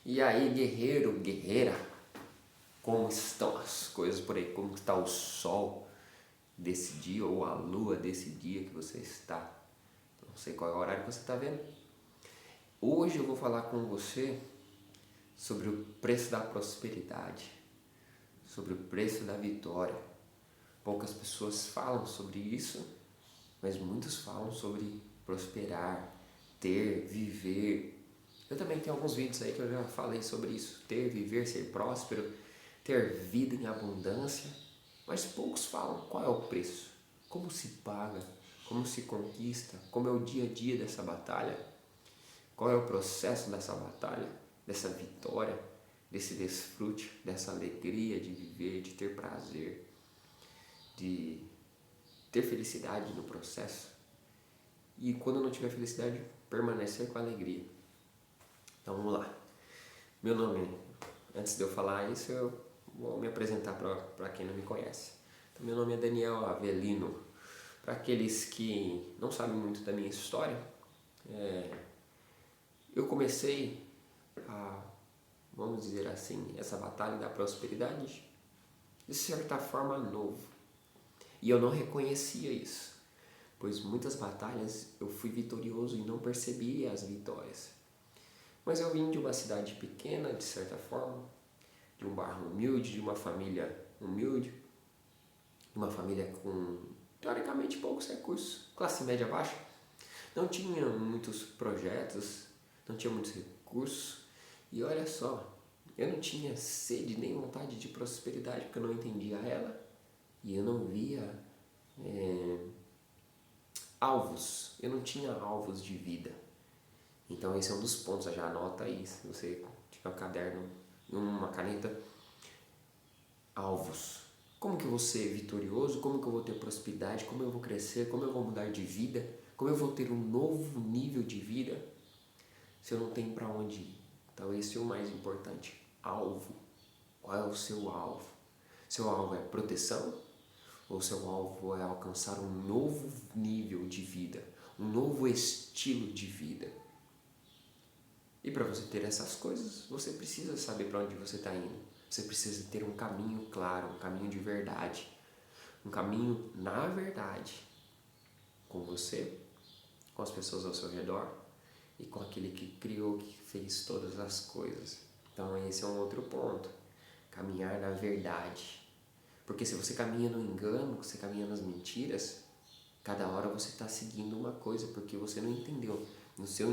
E aí, guerreiro, guerreira, como estão as coisas por aí? Como está o sol desse dia ou a lua desse dia que você está? Não sei qual é o horário que você está vendo. Hoje eu vou falar com você sobre o preço da prosperidade, sobre o preço da vitória. Poucas pessoas falam sobre isso, mas muitos falam sobre prosperar, ter, viver. Eu também tenho alguns vídeos aí que eu já falei sobre isso, ter, viver, ser próspero, ter vida em abundância, mas poucos falam qual é o preço, como se paga, como se conquista, como é o dia a dia dessa batalha, qual é o processo dessa batalha, dessa vitória, desse desfrute, dessa alegria de viver, de ter prazer, de ter felicidade no processo e quando não tiver felicidade, permanecer com alegria. Então vamos lá. Meu nome, antes de eu falar isso, eu vou me apresentar para quem não me conhece. Então, meu nome é Daniel Avelino. Para aqueles que não sabem muito da minha história, eu comecei a, vamos dizer assim, essa batalha da prosperidade de certa forma novo. E eu não reconhecia isso, pois muitas batalhas eu fui vitorioso e não percebia as vitórias. Mas eu vim de uma cidade pequena, de certa forma, de um bairro humilde, de uma família humilde, de uma família com, teoricamente, poucos recursos, classe média baixa. Não tinha muitos projetos, não tinha muitos recursos. E olha só, eu não tinha sede nem vontade de prosperidade, porque eu não entendia ela. E eu não via alvos, eu não tinha alvos de vida. Então esse é um dos pontos, já anota aí, se você tiver um caderno e uma caneta, alvos. Como que eu vou ser vitorioso? Como que eu vou ter prosperidade? Como eu vou crescer? Como eu vou mudar de vida? Como eu vou ter um novo nível de vida se eu não tenho para onde ir? Então esse é o mais importante, alvo. Qual é o seu alvo? Seu alvo é proteção? Ou seu alvo é alcançar um novo nível de vida? Um novo estilo de vida? E para você ter essas coisas, você precisa saber para onde você está indo. Você precisa ter um caminho claro, um caminho de verdade. Um caminho na verdade. Com você, com as pessoas ao seu redor e com aquele que criou, que fez todas as coisas. Então esse é um outro ponto. Caminhar na verdade. Porque se você caminha no engano, você caminha nas mentiras, cada hora você está seguindo uma coisa, porque você não entendeu. No seu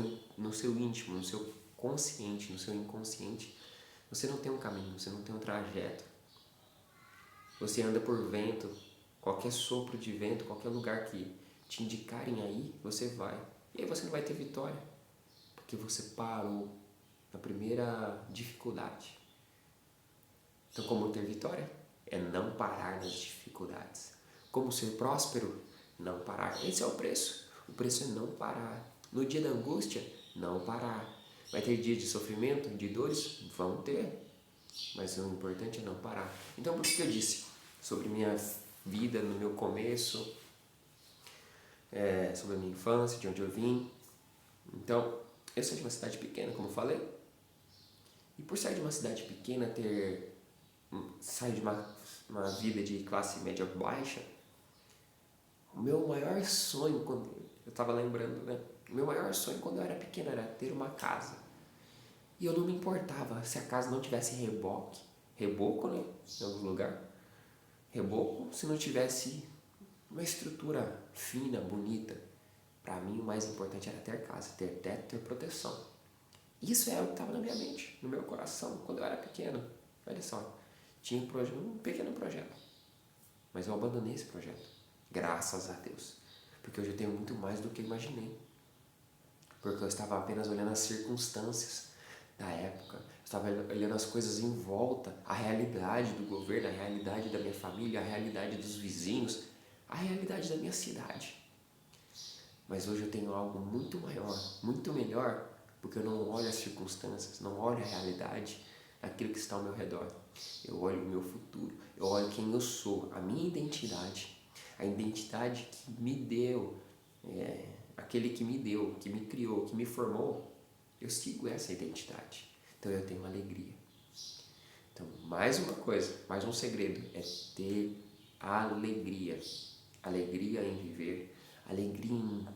íntimo, no seu consciente, no seu inconsciente, você não tem um caminho, você não tem um trajeto. Você anda por vento, qualquer sopro de vento, qualquer lugar que te indicarem aí, você vai. E aí você não vai ter vitória, porque você parou na primeira dificuldade. Então, como ter vitória? É não parar nas dificuldades. Como ser próspero? Não parar. Esse é o preço. O preço é não parar. No dia da angústia, não parar. Vai ter dia de sofrimento, de dores? Vão ter. Mas o importante é não parar. Então, por que eu disse sobre minha vida no meu começo, sobre a minha infância, de onde eu vim? Então, eu sou de uma cidade pequena, como eu falei. E por sair de uma cidade pequena, sair de uma vida de classe média baixa, o meu maior sonho, quando eu estava lembrando, né? O meu maior sonho quando eu era pequeno era ter uma casa. E eu não me importava se a casa não tivesse reboco, né? Em algum lugar. Reboco, se não tivesse uma estrutura fina, bonita. Para mim, o mais importante era ter casa, ter teto, ter proteção. Isso é o que estava na minha mente, no meu coração, quando eu era pequeno. Olha só, tinha um pequeno projeto, mas eu abandonei esse projeto, graças a Deus, porque hoje eu tenho muito mais do que imaginei, porque eu estava apenas olhando as circunstâncias da época, eu estava olhando as coisas em volta, a realidade do governo, a realidade da minha família, a realidade dos vizinhos, a realidade da minha cidade. Mas hoje eu tenho algo muito maior, muito melhor, porque eu não olho as circunstâncias, não olho a realidade daquilo que está ao meu redor. Eu olho o meu futuro, eu olho quem eu sou, a minha identidade, a identidade que me deu, aquele que me deu, que me criou, que me formou. Eu sigo essa identidade. Então eu tenho alegria. Então, mais uma coisa, mais um segredo é ter alegria. Alegria em viver, alegria em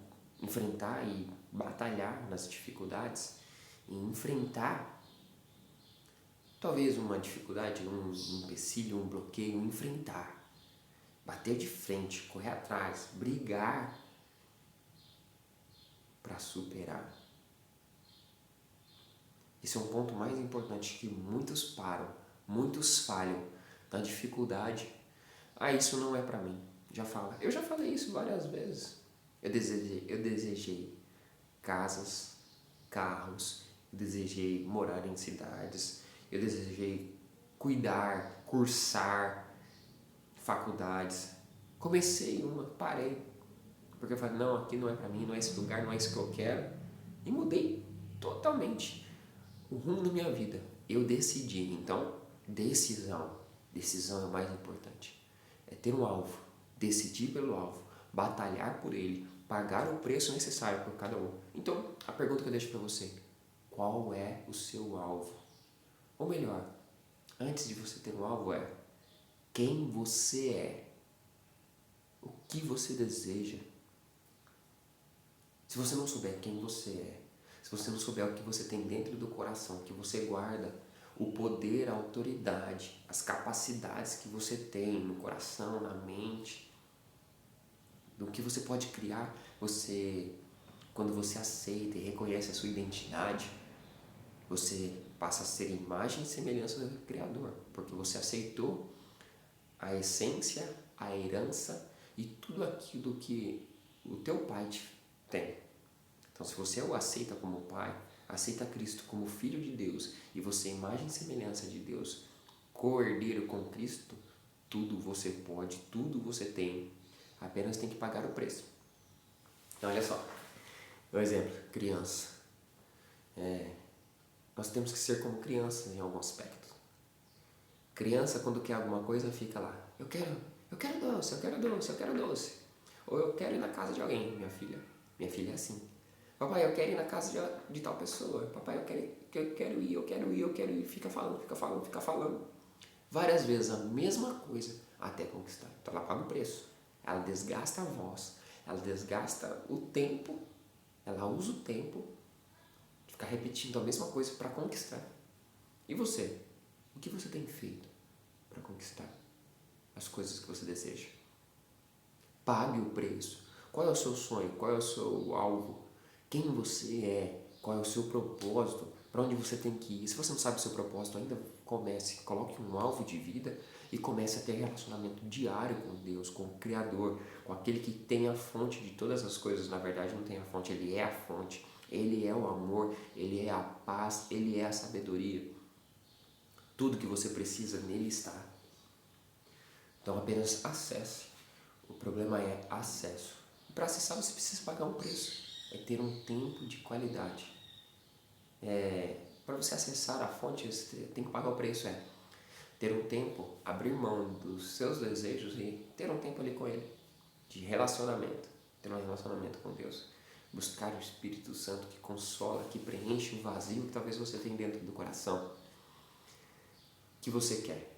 enfrentar e batalhar nas dificuldades, em enfrentar talvez uma dificuldade, um empecilho, um bloqueio, enfrentar, bater de frente, correr atrás, brigar para superar. Esse é um ponto mais importante que muitos param, muitos falham na dificuldade. Ah, isso não é para mim. Eu já falei isso várias vezes. Eu desejei casas, carros, eu desejei morar em cidades, eu desejei cuidar, cursar faculdades. Comecei uma, parei, porque eu falei, não, aqui não é para mim, não é esse lugar, não é isso que eu quero. E mudei totalmente o rumo da minha vida. Eu decidi, então, decisão é o mais importante. É ter um alvo, decidir pelo alvo, batalhar por ele, pagar o preço necessário por cada um. Então, a pergunta que eu deixo para você, qual é o seu alvo? Ou melhor, antes de você ter um alvo é, quem você é? O que você deseja? Se você não souber quem você é, se você não souber o que você tem dentro do coração, que você guarda, o poder, a autoridade, as capacidades que você tem no coração, na mente, do que você pode criar, quando você aceita e reconhece a sua identidade, você passa a ser imagem e semelhança do Criador, porque você aceitou a essência, a herança e tudo aquilo que o teu pai tem. Então, se você o aceita como pai, aceita Cristo como Filho de Deus e você é imagem e semelhança de Deus, co-herdeiro com Cristo, tudo você pode, tudo você tem, apenas tem que pagar o preço. Então, olha só, um exemplo, criança. Nós temos que ser como crianças em algum aspecto. Criança, quando quer alguma coisa, fica lá, eu quero doce, eu quero doce, eu quero doce. Ou eu quero ir na casa de alguém, minha filha. Minha filha é assim. Papai, eu quero ir na casa de tal pessoa. Papai, eu quero ir. Fica falando. Várias vezes a mesma coisa até conquistar. Então ela paga o preço. Ela desgasta a voz. Ela desgasta o tempo. Ela usa o tempo de ficar repetindo a mesma coisa para conquistar. E você? O que você tem feito para conquistar as coisas que você deseja? Pague o preço. Qual é o seu sonho? Qual é o seu alvo? Quem você é? Qual é o seu propósito? Para onde você tem que ir? Se você não sabe o seu propósito ainda, coloque um alvo de vida e comece a ter relacionamento diário com Deus, com o Criador, com aquele que tem a fonte de todas as coisas. Na verdade, não tem a fonte, Ele é a fonte. Ele é o amor, Ele é a paz, Ele é a sabedoria. Tudo que você precisa nele está. Então apenas acesse. O problema é acesso. E para acessar você precisa pagar um preço. É ter um tempo de qualidade. Para você acessar a fonte, você tem que pagar o preço. Ter um tempo, abrir mão dos seus desejos e ter um tempo ali com Ele. De relacionamento. Ter um relacionamento com Deus. Buscar o Espírito Santo que consola, que preenche o vazio que talvez você tenha dentro do coração. Que você quer,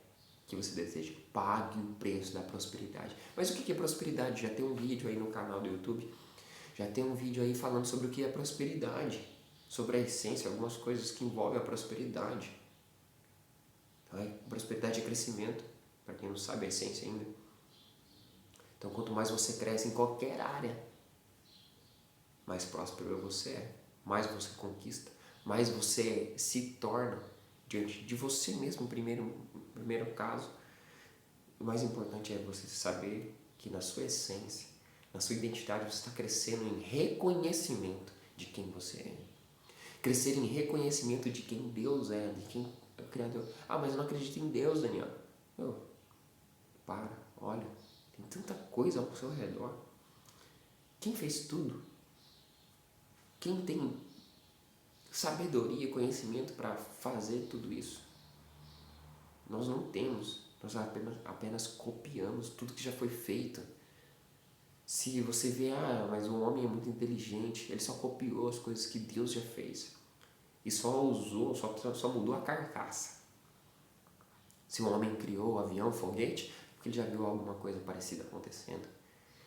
que você deseja, pague o preço da prosperidade. Mas o que é prosperidade? Já tem um vídeo aí no canal do YouTube, já tem um vídeo aí falando sobre o que é prosperidade, sobre a essência, algumas coisas que envolvem a prosperidade. Prosperidade é crescimento, para quem não sabe a essência ainda. Então, quanto mais você cresce em qualquer área, mais próspero você é, mais você conquista, mais você se torna diante de você mesmo, em primeiro caso. O mais importante é você saber que na sua essência, na sua identidade, você está crescendo em reconhecimento de quem você é. Crescer em reconhecimento de quem Deus é, de quem é o Criador. Ah, mas eu não acredito em Deus, Daniel. Olha, tem tanta coisa ao seu redor. Quem fez tudo? Quem tem sabedoria e conhecimento para fazer tudo isso? Nós não temos, nós apenas copiamos tudo que já foi feito. Se você vê, mas o homem é muito inteligente, ele só copiou as coisas que Deus já fez. e só mudou a carcaça. Se um homem criou o avião, o foguete, porque ele já viu alguma coisa parecida acontecendo.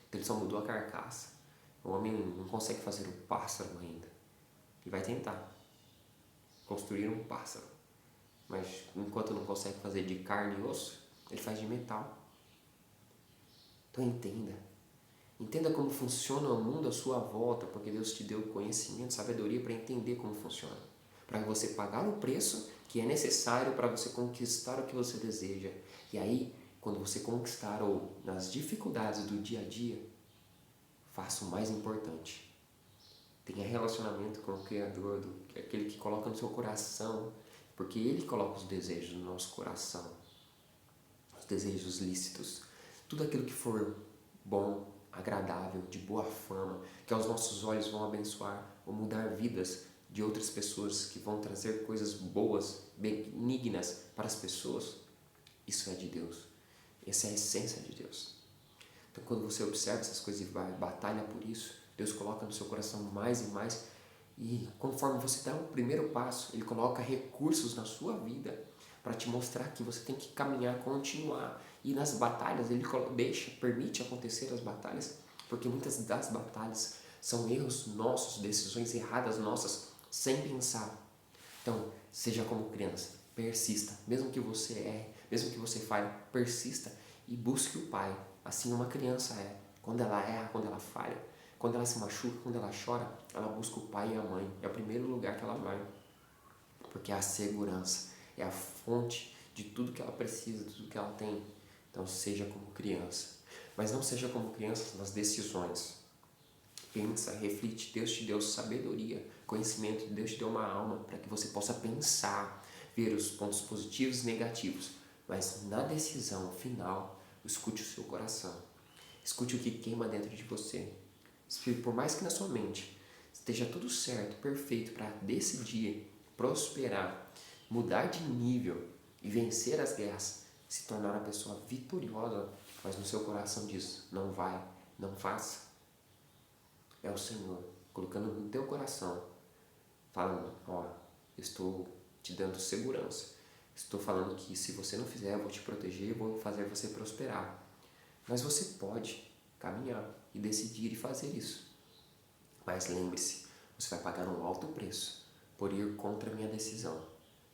Então ele só mudou a carcaça. O homem não consegue fazer o pássaro ainda. Ele vai tentar construir um pássaro. Mas enquanto não consegue fazer de carne e osso, ele faz de metal. Então entenda. Entenda como funciona o mundo à sua volta, porque Deus te deu conhecimento, sabedoria para entender como funciona. Para você pagar o preço que é necessário para você conquistar o que você deseja. E aí, quando você conquistar ou nas dificuldades do dia a dia, faça o mais importante. Tenha relacionamento com o Criador, aquele que coloca no seu coração, porque Ele coloca os desejos no nosso coração, os desejos lícitos, tudo aquilo que for bom, agradável, de boa fama, que aos nossos olhos vão abençoar ou mudar vidas de outras pessoas, que vão trazer coisas boas, benignas para as pessoas. Isso é de Deus. Essa é a essência de Deus. Então, quando você observa essas coisas e batalha por isso, Deus coloca no seu coração mais e mais. E conforme você dá o primeiro passo, Ele coloca recursos na sua vida para te mostrar que você tem que caminhar, continuar. E nas batalhas, Ele permite acontecer as batalhas, porque muitas das batalhas são erros nossos, decisões erradas nossas, sem pensar. Então, seja como criança, persista. Mesmo que você erre, mesmo que você falhe, persista e busque o Pai. Assim uma criança é. Quando ela erra, quando ela falha, quando ela se machuca, quando ela chora, ela busca o pai e a mãe. É o primeiro lugar que ela vai. Porque é a segurança, é a fonte de tudo que ela precisa, de tudo que ela tem. Então seja como criança. Mas não seja como criança nas decisões. Pensa, reflete. Deus te deu sabedoria, conhecimento. Deus te deu uma alma para que você possa pensar, ver os pontos positivos e negativos. Mas na decisão final, escute o seu coração. Escute o que queima dentro de você. Por mais que na sua mente esteja tudo certo, perfeito para decidir, prosperar, mudar de nível e vencer as guerras, se tornar uma pessoa vitoriosa, mas no seu coração diz, não vai, não faça. É o Senhor colocando no teu coração, falando, ó, estou te dando segurança. Estou falando que se você não fizer, eu vou te proteger e vou fazer você prosperar. Mas você pode caminhar e decidir e fazer isso. Mas lembre-se, você vai pagar um alto preço por ir contra a minha decisão.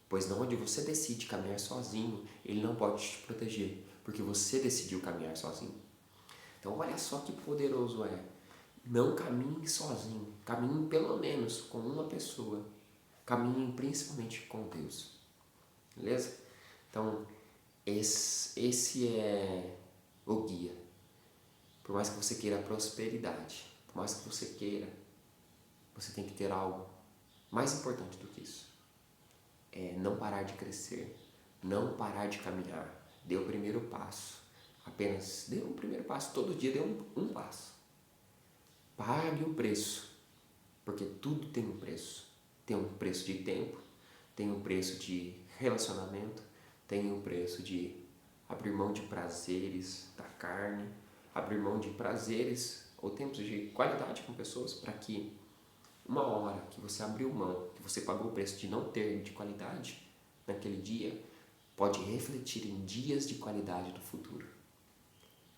Pois não onde você decide caminhar sozinho, Ele não pode te proteger, porque você decidiu caminhar sozinho. Então olha só que poderoso é. Não caminhe sozinho, caminhe pelo menos com uma pessoa. Caminhe principalmente com Deus. Beleza? Então esse é o guia. Por mais que você queira prosperidade, por mais que você queira, você tem que ter algo mais importante do que isso. É não parar de crescer, não parar de caminhar. Dê o primeiro passo. Apenas dê um primeiro passo. Todo dia dê um passo. Pague o preço, porque tudo tem um preço. Tem um preço de tempo, tem um preço de relacionamento, tem um preço de abrir mão de prazeres da carne, abrir mão de prazeres ou tempos de qualidade com pessoas para que uma hora que você abriu mão, que você pagou o preço de não ter de qualidade naquele dia, pode refletir em dias de qualidade do futuro.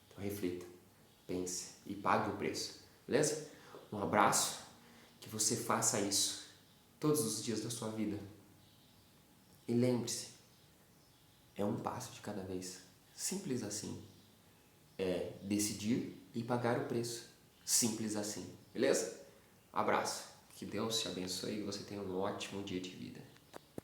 Então reflita, pense e pague o preço, beleza? Um abraço, que você faça isso todos os dias da sua vida. E lembre-se, é um passo de cada vez, simples assim. É decidir e pagar o preço, simples assim, beleza? Abraço, que Deus te abençoe e você tenha um ótimo dia de vida.